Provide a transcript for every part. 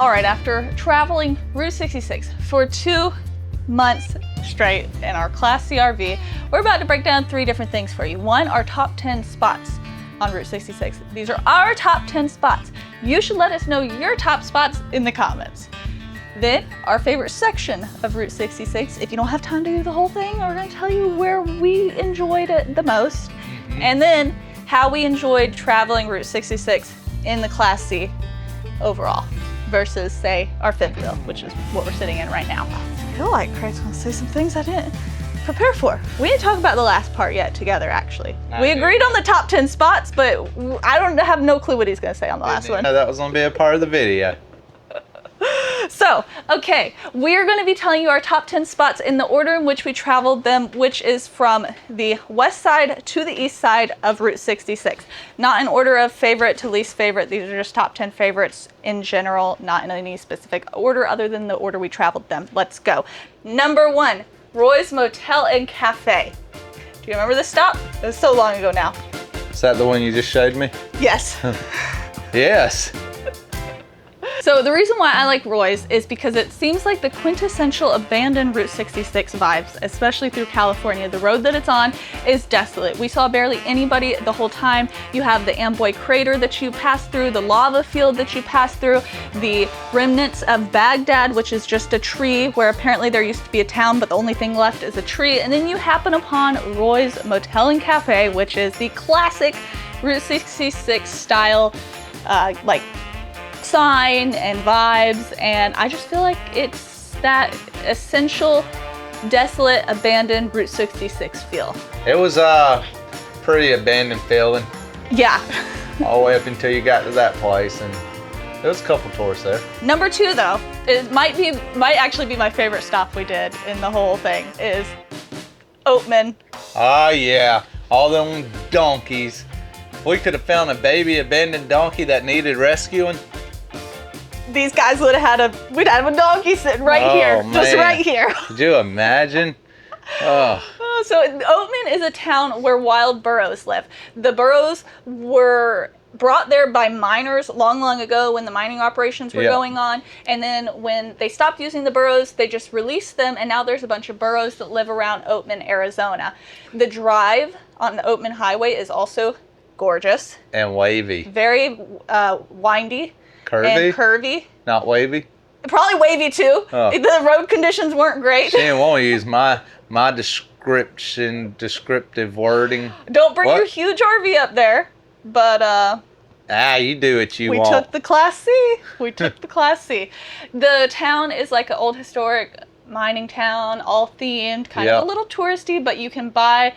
All right, after traveling Route 66 for 2 months straight in our Class C RV, we're about to break down 3 different things for you. 1, our top 10 spots on Route 66. These are our top 10 spots. You should let us know your top spots in the comments. Then, our favorite section of Route 66. If you don't have time to do the whole thing, we're gonna tell you where we enjoyed it the most. And then, how we enjoyed traveling Route 66 in the Class C overall versus, say, our 5th wheel, which is what we're sitting in right now. I feel like Craig's gonna say some things I didn't prepare for. We didn't talk about the last part yet together, actually. We agreed on the top 10 spots, but I don't have no clue what he's gonna say on the last one. That was gonna be a part of the video. So, okay, we're going to be telling you our top 10 spots in the order in which we traveled them, which is from the west side to the east side of Route 66. Not in order of favorite to least favorite. These are just top 10 favorites in general, not in any specific order other than the order we traveled them. Let's go. Number 1, Roy's Motel and Cafe. Do you remember this stop? It was so long ago now. Is that the one you just showed me? Yes. Yes. So the reason why I like Roy's is because it seems like the quintessential abandoned Route 66 vibes, especially through California. The road that it's on is desolate. We saw barely anybody the whole time. You have the Amboy crater that you pass through, the lava field that you pass through, the remnants of Baghdad, which is just a tree where apparently there used to be a town, but the only thing left is a tree. And then you happen upon Roy's Motel and Cafe, which is the classic Route 66 style, like sign and vibes, and I just feel like it's that essential, desolate, abandoned Route 66 feel. It was pretty abandoned feeling. Yeah. All the way up until you got to that place, and there was a couple tourists there. Number 2 though, it might actually be my favorite stop we did in the whole thing, is Oatman. Oh yeah, all them donkeys. We could have found a baby abandoned donkey that needed rescuing. These guys would have we'd have a donkey sitting right here, man. just right here. Could you imagine? Oh. So Oatman is a town where wild burros live. The burros were brought there by miners long ago when the mining operations were going on. And then when they stopped using the burros, they just released them. And now there's a bunch of burros that live around Oatman, Arizona. The drive on the Oatman Highway is also gorgeous. And wavy. Very windy. Curvy? And curvy. Not wavy? Probably wavy too. Oh. The road conditions weren't great. She didn't want to use my descriptive wording. Don't bring your huge RV up there, but you do what you want. We took the Class C. We took the Class C. The town is like an old historic mining town, all themed, kind of a little touristy, but you can buy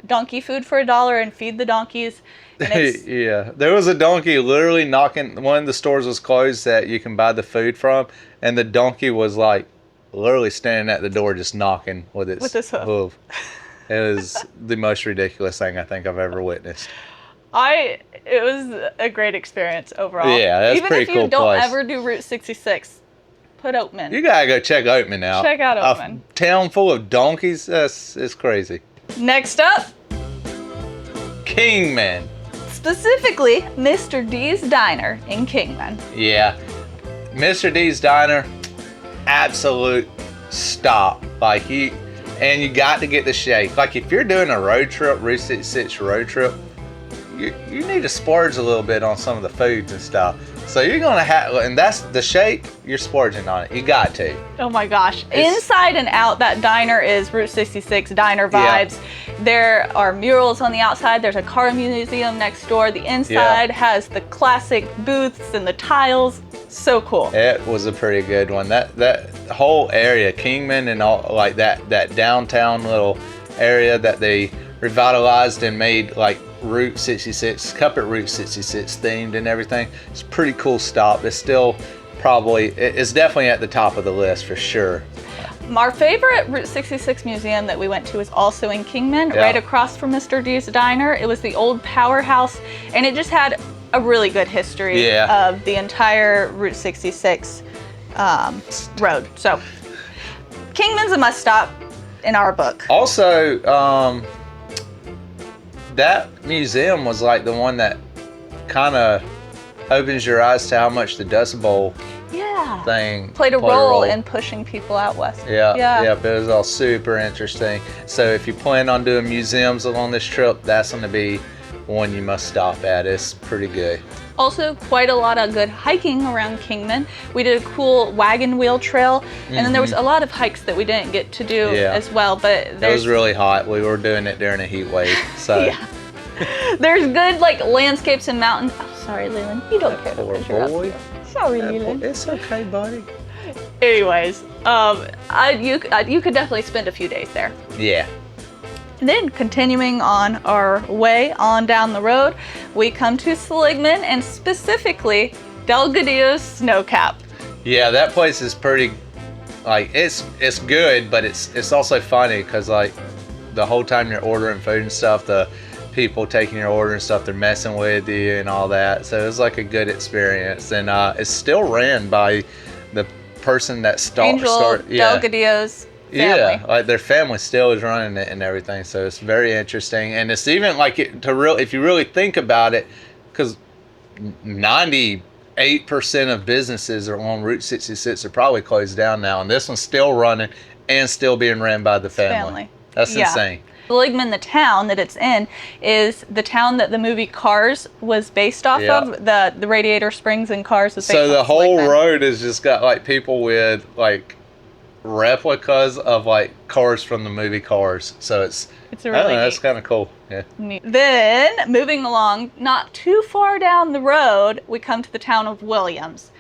donkey food for $1 and feed the donkeys. Yeah, there was a donkey literally knocking. One of the stores was closed that you can buy the food from, and the donkey was like literally standing at the door just knocking with its hoof. It was the most ridiculous thing I think I've ever witnessed. It was a great experience overall. Yeah, that's pretty cool. Even if you don't ever do Route 66, put Oatman. You gotta go check Oatman out. Check out Oatman. A town full of donkeys. It's crazy. Next up, Kingman. Specifically, Mr. D's Diner in Kingman. Yeah, Mr. D's Diner, absolute stop. Like you got to get the shake. Like if you're doing a road trip, Route 66 road trip, you need to splurge a little bit on some of the foods and stuff. So you're gonna have, and that's the shake. You're splurging on it. You got to. Oh my gosh! Inside and out, that diner is Route 66 diner vibes. Yeah. There are murals on the outside. There's a car museum next door. The inside has the classic booths and the tiles. So cool. It was a pretty good one. That whole area, Kingman and all like that downtown little area that they revitalized and made like Route 66, Cup at Route 66 themed and everything. It's a pretty cool stop. It's still it's definitely at the top of the list for sure. Our favorite Route 66 museum that we went to is also in Kingman, right across from Mr. D's Diner. It was the old powerhouse, and it just had a really good history of the entire Route 66 road. So Kingman's a must stop in our book. Also, that museum was like the one that kind of opens your eyes to how much the Dust Bowl thing played a role in pushing people out west. Yeah, but it was all super interesting. So if you plan on doing museums along this trip, that's going to be one you must stop at. It's pretty good. Also, quite a lot of good hiking around Kingman. We did a cool wagon wheel trail, and then there was a lot of hikes that we didn't get to do as well. But it was really hot. We were doing it during a heat wave, so. There's good like landscapes and mountains. Oh, sorry, Leland. You don't care. Poor boy. Sorry, Leland. It's okay, buddy. Anyways, you could definitely spend a few days there. Yeah. And then continuing on our way on down the road, we come to Seligman and specifically Delgadillo's Snow Cap. Yeah, that place is pretty, like, it's good, but it's also funny because like the whole time you're ordering food and stuff, the people taking your order and stuff, they're messing with you and all that. So it was like a good experience, and it's still ran by the person that started. Delgadillo's family. Yeah, like their family still is running it and everything. So it's very interesting, and it's even like if you really think about it, because 98% of businesses are on Route 66 are probably closed down now, and this one's still running and still being ran by the family. That's insane. Seligman, the town that it's in, is the town that the movie Cars was based off of. The Radiator Springs and Cars was based off. So the whole road has just got like people with like replicas of like cars from the movie Cars. So it's really that's kind of cool. Yeah. Neat. Then moving along, not too far down the road, we come to the town of Williams.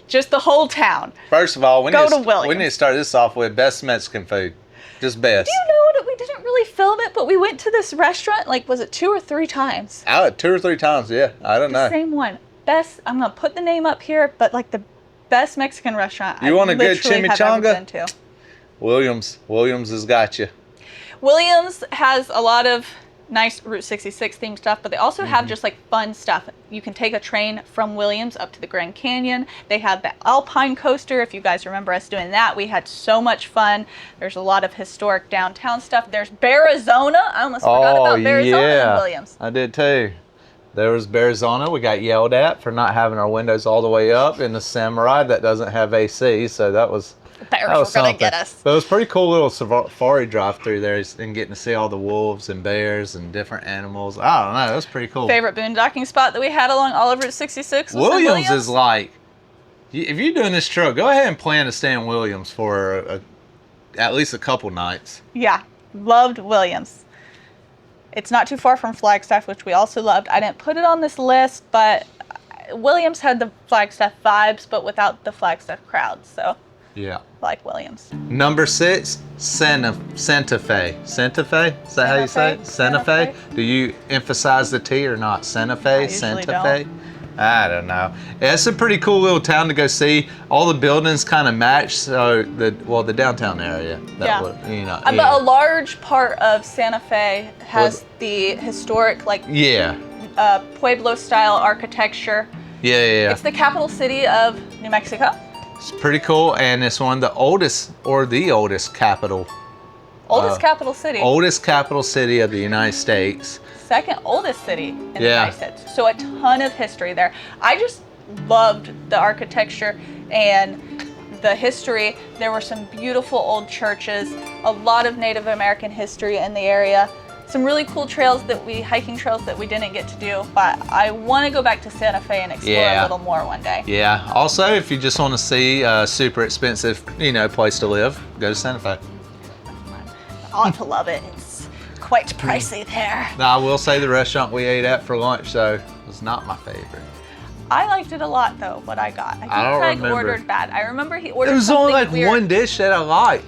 Just the whole town. First of all, we need to start this off with best Mexican food. Just best. Do you know that we didn't really film it, but we went to this restaurant, like, was it 2 or 3 times? 2 or 3 times, yeah. I don't know. Same one. Best, I'm going to put the name up here, but like the best Mexican restaurant you want a good chimichanga? Williams has got you. Williams has a lot of nice Route 66 themed stuff, but they also have just like fun stuff. You can take a train from Williams up to the Grand Canyon. They have the Alpine coaster. If you guys remember us doing that, we had so much fun. There's a lot of historic downtown stuff. There's Bearizona. I almost forgot about Bearizona in Williams. I did too. There was Bearizona. We got yelled at for not having our windows all the way up in the Samurai that doesn't have AC, so that was Bears were going to get us. But it was a pretty cool little safari drive through there and getting to see all the wolves and bears and different animals. I don't know. That was pretty cool. Favorite boondocking spot that we had along all of Route 66 was Williams is like, if you're doing this trip, go ahead and plan to stay in Williams for at least a couple nights. Yeah. Loved Williams. It's not too far from Flagstaff, which we also loved. I didn't put it on this list, but Williams had the Flagstaff vibes, but without the Flagstaff crowd. So yeah, like Williams. Number 6, Santa Fe. Santa Fe? Is that how you say it? Santa Fe? Do you emphasize the T or not? Santa Fe? Santa Fe? I don't know. Yeah, it's a pretty cool little town to go see. All the buildings kind of match. So the downtown area. But a large part of Santa Fe has the historic Pueblo style architecture. Yeah. It's the capital city of New Mexico. It's pretty cool, and it's one of the oldest capital. Capital city. Oldest capital city of the United States. Second oldest city in the United States. So a ton of history there. I just loved the architecture and the history. There were some beautiful old churches, a lot of Native American history in the area. Some really cool hiking trails that we didn't get to do, but I want to go back to Santa Fe and explore a little more one day. Yeah. Also, if you just want to see a super expensive, place to live, go to Santa Fe. I ought to love it. It's quite pricey there. Now, I will say the restaurant we ate at for lunch, though, was not my favorite. I liked it a lot, though, what I got. I think Craig ordered bad. I remember he ordered something weird. It was only one dish that I liked.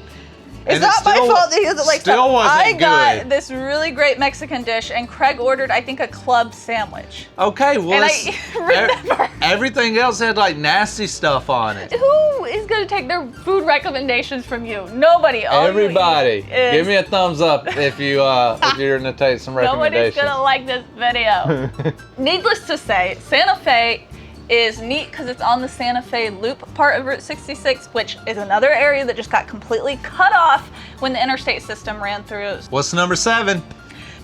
It's not my fault that he doesn't like stuff. I got good. this really great Mexican dish, and Craig ordered, I think, a club sandwich. Okay, well, and I remember. Everything else had like nasty stuff on it. Who is going to take their food recommendations from you? Nobody. Everybody. Give me a thumbs up if you're going to take some recommendations. Nobody's going to like this video. Needless to say, Santa Fe is neat because it's on the Santa Fe Loop part of Route 66, which is another area that just got completely cut off when the interstate system ran through. What's number 7?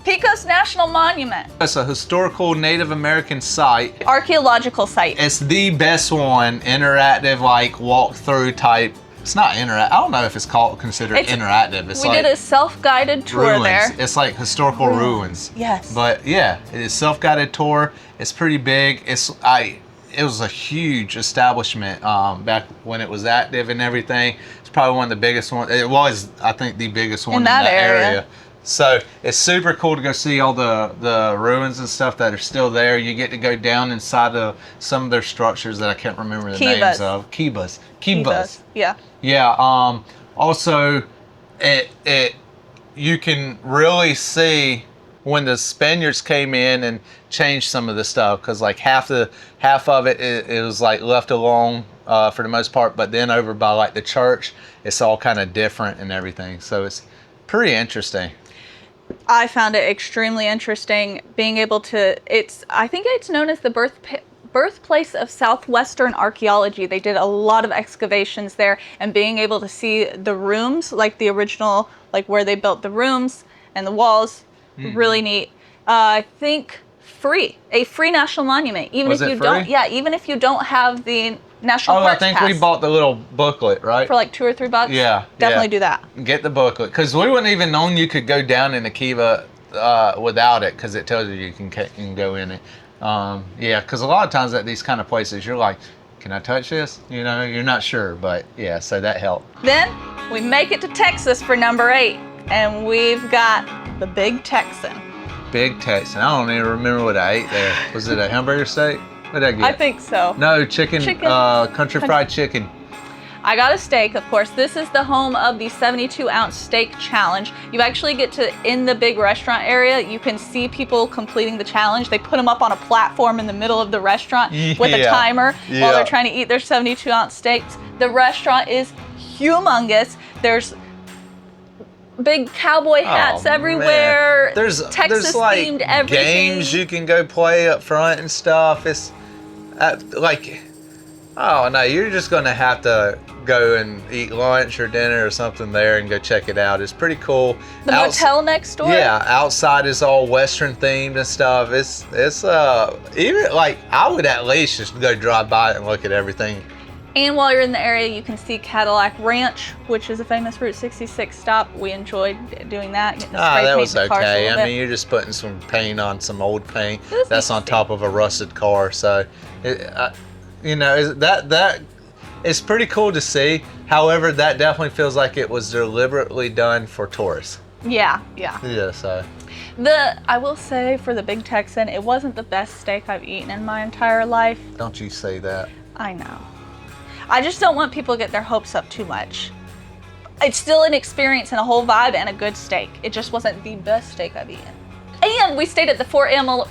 Pecos National Monument. It's a historical Native American site. Archaeological site. It's the best one, interactive, like walkthrough type. It's not interactive. I don't know if it's considered interactive. It's we did a self-guided tour ruins. there. It's like historical ruins. Yes. But yeah, it is self-guided tour. It's pretty big. It was a huge establishment back when it was active and everything. It's probably one of the biggest ones. It was, I think, the biggest one in that area. So it's super cool to go see all the ruins and stuff that are still there. You get to go down inside of some of their structures that I can't remember the names of. Kibas. Yeah. Yeah. Also, you can really see when the Spaniards came in and changed some of the stuff, because like half of it was like left alone for the most part, but then over by like the church, it's all kind of different and everything. So it's pretty interesting. I found it extremely interesting being able to, I think it's known as the birthplace of Southwestern archaeology. They did a lot of excavations there, and being able to see the rooms, like the original, like where they built the rooms and the walls, really neat. I think a free national monument, even if you don't, even if you don't have the National Parks I think pass. we bought the little booklet, right? For like $2 or $3. Yeah. Definitely do that. Get the booklet, because we wouldn't even known you could go down in the Kiva without it, because it tells you can go in it. Yeah, because a lot of times at these kind of places, you're like, can I touch this? You know, you're not sure, but yeah, so that helped. Then we make it to Texas for number 8, and we've got the Big Texan. Big Texan. I don't even remember what I ate there. Was it a hamburger steak? What did I get? I think so. No, chicken. Country fried chicken. I got a steak, of course. This is the home of the 72-ounce steak challenge. You actually get to, in the big restaurant area, you can see people completing the challenge. They put them up on a platform in the middle of the restaurant with a timer while they're trying to eat their 72-ounce steaks. The restaurant is humongous. There's big cowboy hats everywhere. Man. There's Texas-themed everything. Games you can go play up front and stuff. It's like, oh no, you're just gonna have to go and eat lunch or dinner or something there and go check it out. It's pretty cool. The motel next door. Yeah, outside is all Western themed and stuff. It's even like, I would at least just go drive by it and look at everything. And while you're in the area, you can see Cadillac Ranch, which is a famous Route 66 stop. We enjoyed doing that. Getting to spray that paint was the cars okay. a little I bit. mean, you're just putting some paint on some old paint that's on easy. top of a rusted car. So, you know, that is pretty cool to see. However, that definitely feels like it was deliberately done for tourists. Yeah. Yeah, so. I will say, for the Big Texan, it wasn't the best steak I've eaten in my entire life. Don't you say that. I know. I just don't want people to get their hopes up too much. It's still an experience and a whole vibe and a good steak. It just wasn't the best steak I've eaten. And we stayed at the Fort Amarillo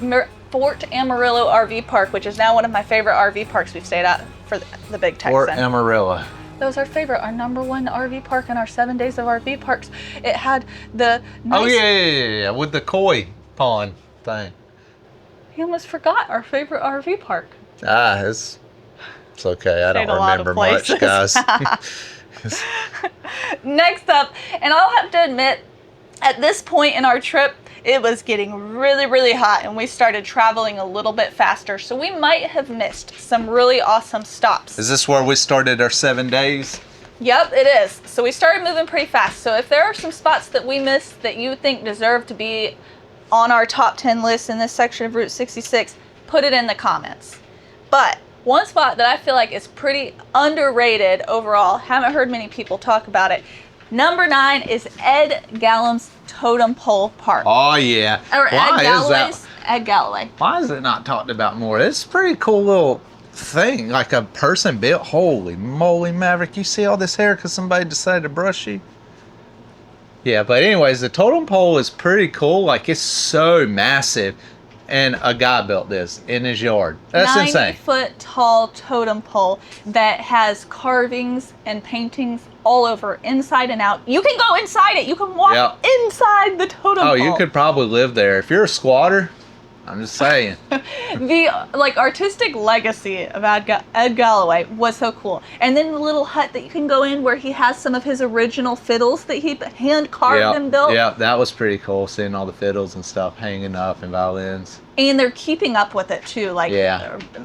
RV Park, which is now one of my favorite RV parks we've stayed at for the Big Texan. Fort Amarillo. That was our favorite, our number 1 RV park in our 7 days of RV parks. It had the nice... Oh, yeah, with the koi pond thing. He almost forgot our favorite RV park. It's okay. I don't remember much, guys. Next up, and I'll have to admit, at this point in our trip, it was getting really, really hot, and we started traveling a little bit faster, so we might have missed some really awesome stops. Is this where we started our 7 days? Yep, it is. So we started moving pretty fast. So if there are some spots that we missed that you think deserve to be on our top 10 list in this section of Route 66, put it in the comments. But one spot that I feel like is pretty underrated overall, haven't heard many people talk about it. Number 9 is Ed Gallum's Totem Pole Park. Oh yeah. Or Ed Galloway. Why is it not talked about more? It's a pretty cool little thing, like a person built. Holy moly, Maverick! You see all this hair because somebody decided to brush you? Yeah, but anyways, the totem pole is pretty cool. Like, it's so massive. And a guy built this in his yard. That's insane. 90-foot tall totem pole that has carvings and paintings all over, inside and out. You can go inside it. You can walk inside the totem pole. Oh, you could probably live there. If you're a squatter, I'm just saying. The artistic legacy of Ed Galloway was so cool. And then the little hut that you can go in where he has some of his original fiddles that he hand carved and built. Yeah, that was pretty cool, seeing all the fiddles and stuff hanging up and violins. And they're keeping up with it too,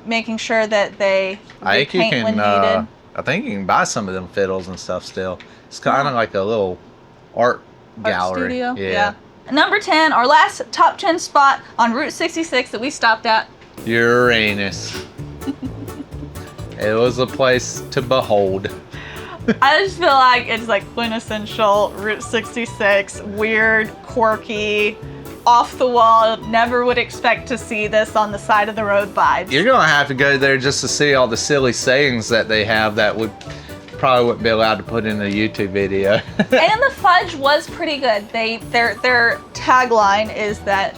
making sure that they repaint when needed. I think you can buy some of them fiddles and stuff still. It's kind of like a little art gallery. Studio? Yeah. Number 10, our last top 10 spot on Route 66 that we stopped at. Uranus. It was a place to behold. I just feel like it's like quintessential Route 66, weird, quirky, off the wall, never would expect to see this on the side of the road vibes. You're gonna have to go there just to see all the silly sayings that they have that probably wouldn't be allowed to put in a YouTube video. And the fudge was pretty good. Their tagline is that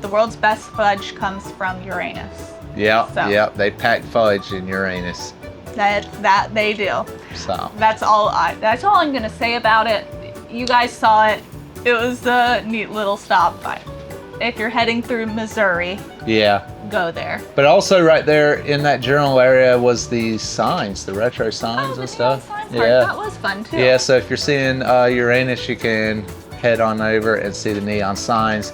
the world's best fudge comes from Uranus. Yeah, they pack fudge in Uranus. That they do. So that's all I'm gonna say about it. You guys saw it. It was a neat little stop. If you're heading through Missouri, go there. But also right there in that general area was the signs, the retro signs and stuff. That was fun too. Yeah, so if you're seeing Uranus, you can head on over and see the neon signs.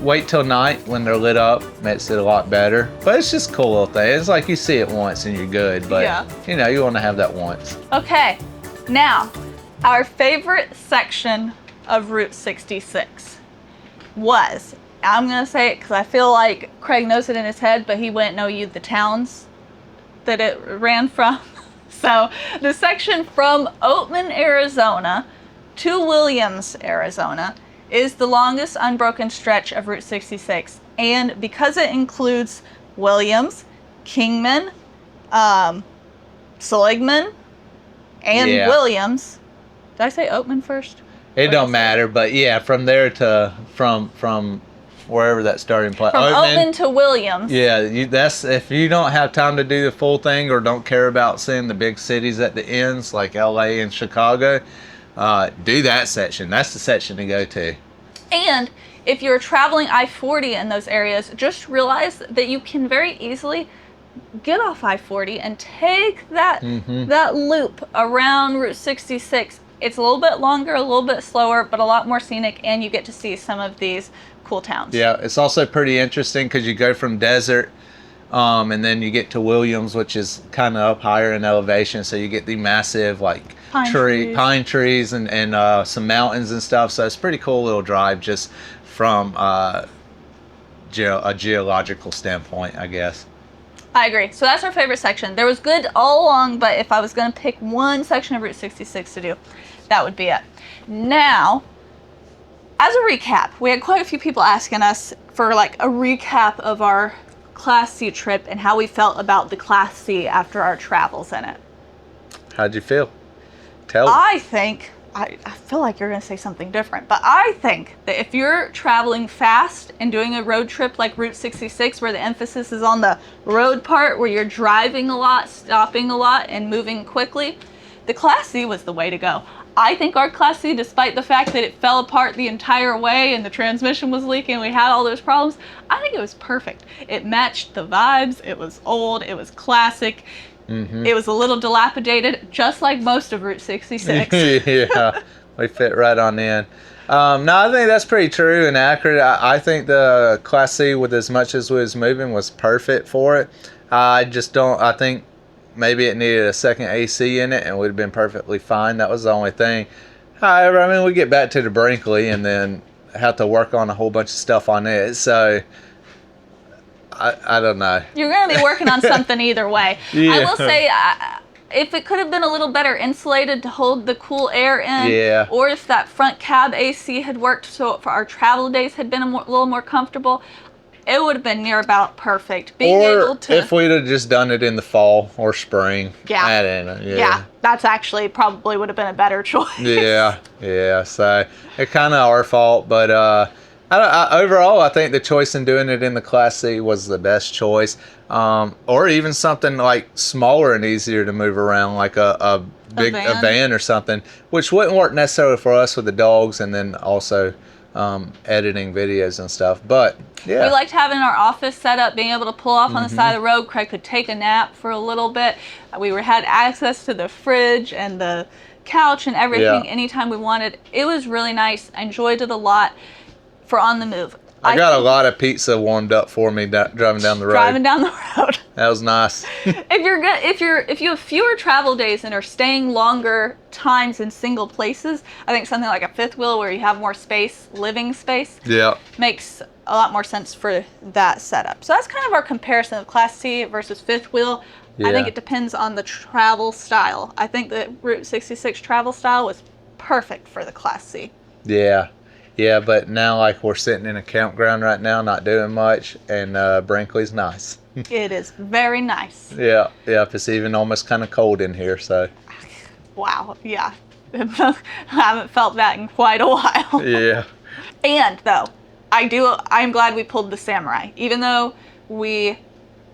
Wait till night when they're lit up, makes it a lot better. But it's just a cool little thing. It's like you see it once and you're good, but you want to have that once. Okay, now our favorite section of Route 66 was, I'm gonna say it because I feel like Craig knows it in his head, but he wouldn't know the towns that it ran from. So the section from Oatman, Arizona to Williams, Arizona is the longest unbroken stretch of Route 66. And because it includes Williams, Kingman, Seligman, and Williams. Did I say Oatman first? It don't matter, but from there to from wherever that starting place. From Oatman to Williams. Yeah, that's if you don't have time to do the full thing or don't care about seeing the big cities at the ends like LA and Chicago, do that section. That's the section to go to. And if you're traveling I-40 in those areas, just realize that you can very easily get off I-40 and take that loop around Route 66. It's a little bit longer, a little bit slower, but a lot more scenic, and you get to see some of these cool towns. Yeah, it's also pretty interesting because you go from desert and then you get to Williams, which is kind of up higher in elevation, so you get the massive pine trees and some mountains and stuff. So it's a pretty cool little drive just from a geological standpoint, I guess. I agree. So that's our favorite section. There was good all along, but if I was going to pick one section of Route 66 to do, that would be it. Now, as a recap, we had quite a few people asking us for like a recap of our Class C trip and how we felt about the Class C after our travels in it. How'd you feel? Tell me. I feel like you're going to say something different, but I think that if you're traveling fast and doing a road trip like Route 66, where the emphasis is on the road part, where you're driving a lot, stopping a lot, and moving quickly, the Class C was the way to go. I think our Class C, despite the fact that it fell apart the entire way and the transmission was leaking and we had all those problems, I think it was perfect. It matched the vibes. It was old. It was classic. It was a little dilapidated, just like most of Route 66. Yeah, we fit right on in. No, I think that's pretty true and accurate. I think the Class C, with as much as we was moving, was perfect for it. I think maybe it needed a second AC in it and would have been perfectly fine. That was the only thing. However, I mean, we get back to the Brinkley and then have to work on a whole bunch of stuff on it. So I don't know. You're going to be working on something either way. Yeah. I will say, if it could have been a little better insulated to hold the cool air in, or if that front cab AC had worked so for our travel days had been a little more comfortable, it would have been near about perfect. If we'd have just done it in the fall or spring. Yeah, that's actually probably would have been a better choice. Yeah. So it's kind of our fault, but overall, I think the choice in doing it in the Class C was the best choice. Or even something like smaller and easier to move around, like a van or something, which wouldn't work necessarily for us with the dogs, and then also editing videos and stuff. But yeah, we liked having our office set up, being able to pull off on the side of the road. Craig could take a nap for a little bit. We had access to the fridge and the couch and everything anytime we wanted. It was really nice. I enjoyed it a lot for on the move. I got a lot of pizza warmed up for me driving down the road. Driving down the road. That was nice. If you have fewer travel days and are staying longer times in single places, I think something like a fifth wheel where you have more space, living space, makes a lot more sense for that setup. So that's kind of our comparison of Class C versus fifth wheel. I think it depends on the travel style. I think the Route 66 travel style was perfect for the Class C. Yeah, but now like we're sitting in a campground right now, not doing much, and Brinkley's nice. It is very nice. Yeah, it's even almost kind of cold in here, so. Wow, yeah. I haven't felt that in quite a while. Yeah. And though, I'm glad we pulled the Samurai. Even though we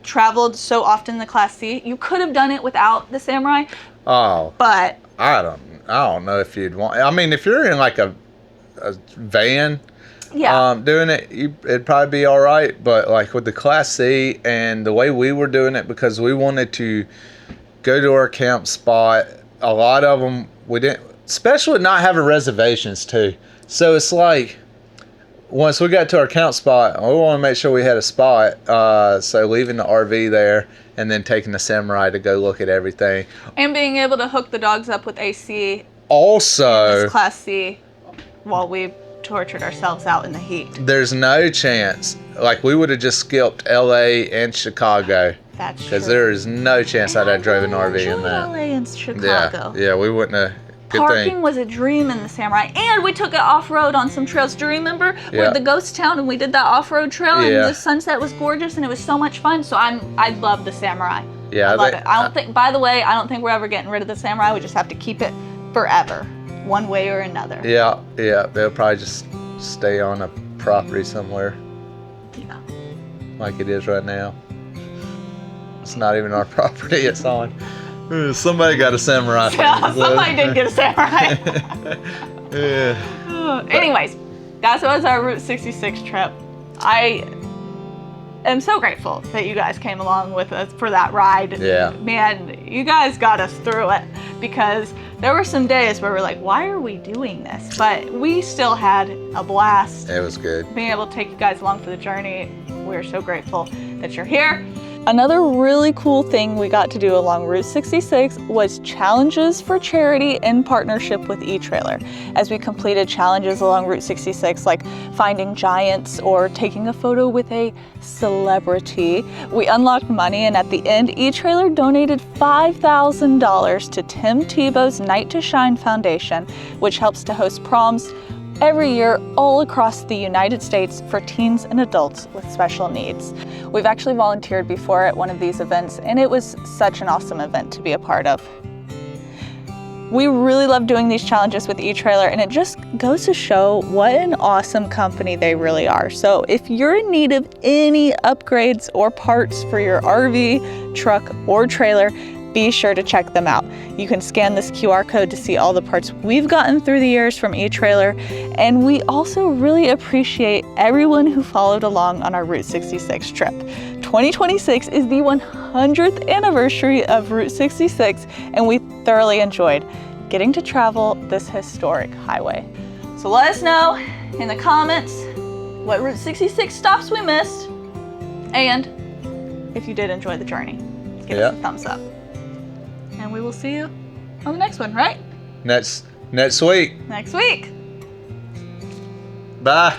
traveled so often in the Class C, you could have done it without the Samurai. Oh. But I don't know if you'd want. I mean, if you're in like a van doing it, it'd probably be all right. But like with the Class C and the way we were doing it, because we wanted to go to our camp spot, a lot of them we didn't, especially not having reservations too. So it's like once we got to our camp spot, we want to make sure we had a spot. So leaving the RV there and then taking the Samurai to go look at everything, and being able to hook the dogs up with AC also in this Class C while we tortured ourselves out in the heat. There's no chance. Like, we would have just skipped LA and Chicago. That's true. Because there is no chance I'd have driven an RV in that. LA and Chicago. Yeah, we wouldn't have. Parking was a dream in the Samurai. And we took it off-road on some trails. Do you remember? We were at the ghost town and we did that off-road trail and the sunset was gorgeous and it was so much fun. So I love the Samurai. Yeah, I love it. I don't think, by the way, I don't think we're ever getting rid of the Samurai. We just have to keep it forever, one way or another. Yeah, they'll probably just stay on a property somewhere. Yeah. Like it is right now. It's not even our property it's on. Somebody got a Samurai. Yeah, somebody did get a Samurai. Yeah. Anyways, that was our Route 66 trip. I am so grateful that you guys came along with us for that ride. Yeah. Man, you guys got us through it, because there were some days where we're like, why are we doing this? But we still had a blast. It was good. Being able to take you guys along for the journey. We're so grateful that you're here. Another really cool thing we got to do along Route 66 was challenges for charity in partnership with eTrailer. As we completed challenges along Route 66, like finding giants or taking a photo with a celebrity, we unlocked money, and at the end, eTrailer donated $5,000 to Tim Tebow's Night to Shine Foundation, which helps to host proms every year all across the United States for teens and adults with special needs. We've actually volunteered before at one of these events, and it was such an awesome event to be a part of. We really love doing these challenges with eTrailer, and it just goes to show what an awesome company they really are. So if you're in need of any upgrades or parts for your RV, truck, or trailer, be sure to check them out. You can scan this QR code to see all the parts we've gotten through the years from eTrailer, and we also really appreciate everyone who followed along on our Route 66 trip. 2026 is the 100th anniversary of Route 66, and we thoroughly enjoyed getting to travel this historic highway. So let us know in the comments what Route 66 stops we missed, and if you did enjoy the journey, give us a thumbs up. And we will see you on the next one, right? Next week. Next week. Bye.